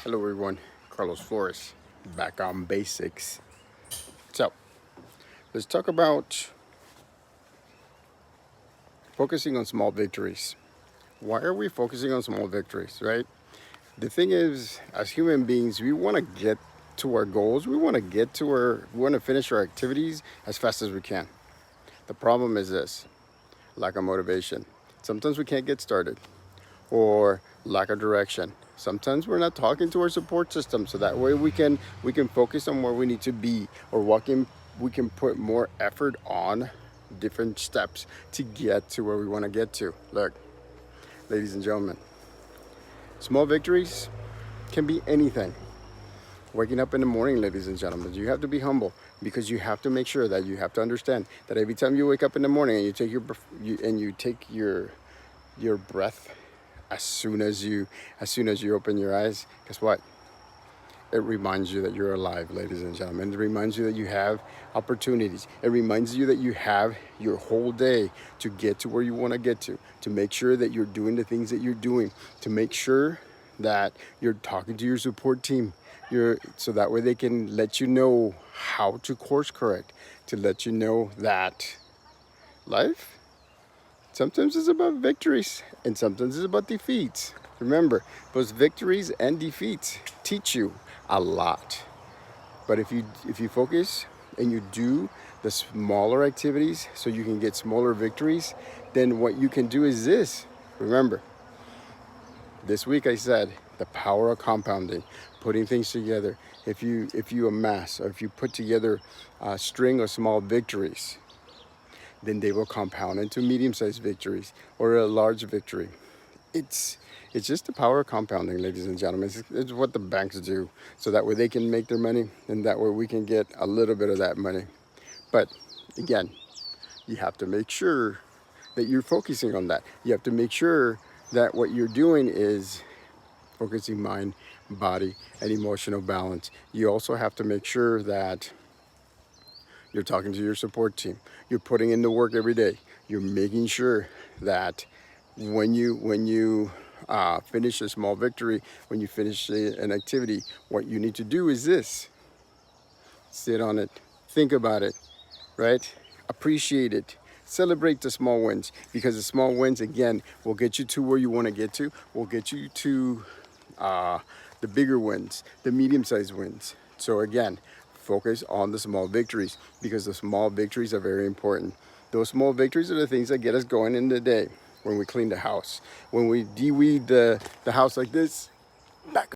Hello everyone, Carlos Flores, back on basics. So, let's talk about focusing on small victories. Why are we focusing on small victories, right? The thing is, as human beings, we want to get to our goals. We want to finish our activities as fast as we can. The problem is this, lack of motivation. Sometimes we can't get started, or lack of direction. Sometimes we're not talking to our support system, so that way we can focus on where we need to be, or we can put more effort on different steps to get to where we want to get to. Look, ladies and gentlemen, small victories can be anything. Waking up in the morning, ladies and gentlemen, you have to be humble, because you have to make sure that you have to understand that every time you wake up in the morning and you take your breath, as soon as you open your eyes, guess what? It reminds you that you're alive, ladies and gentlemen. It reminds you that you have opportunities. It reminds you that you have your whole day to get to where you want to get to make sure that you're doing the things that you're doing, to make sure that you're talking to your support team. So that way they can let you know how to course correct, to let you know that life sometimes it's about victories and sometimes it's about defeats. Remember, those victories and defeats teach you a lot. But if you focus and you do the smaller activities so you can get smaller victories, then what you can do is this. Remember, this week I said the power of compounding, putting things together. If you amass, or if you put together a string of small victories, then they will compound into medium-sized victories or a large victory. It's it's just the power of compounding, ladies and gentlemen. It's what the banks do, so that way they can make their money, and that way we can get a little bit of that money. But again, you have to make sure that you're focusing on that. You have to make sure that what you're doing is focusing mind, body, and emotional balance. You also have to make sure that you're talking to your support team. You're putting in the work every day. You're making sure that when you finish a small victory, when you finish an activity, what you need to do is this: sit on it, think about it, right? Appreciate it. Celebrate the small wins, because the small wins, again, will get you to where you want to get to, will get you to the bigger wins, the medium-sized wins. So again, focus on the small victories, because the small victories are very important. Those small victories are the things that get us going in the day. When we clean the house, when we de-weed the house like this, back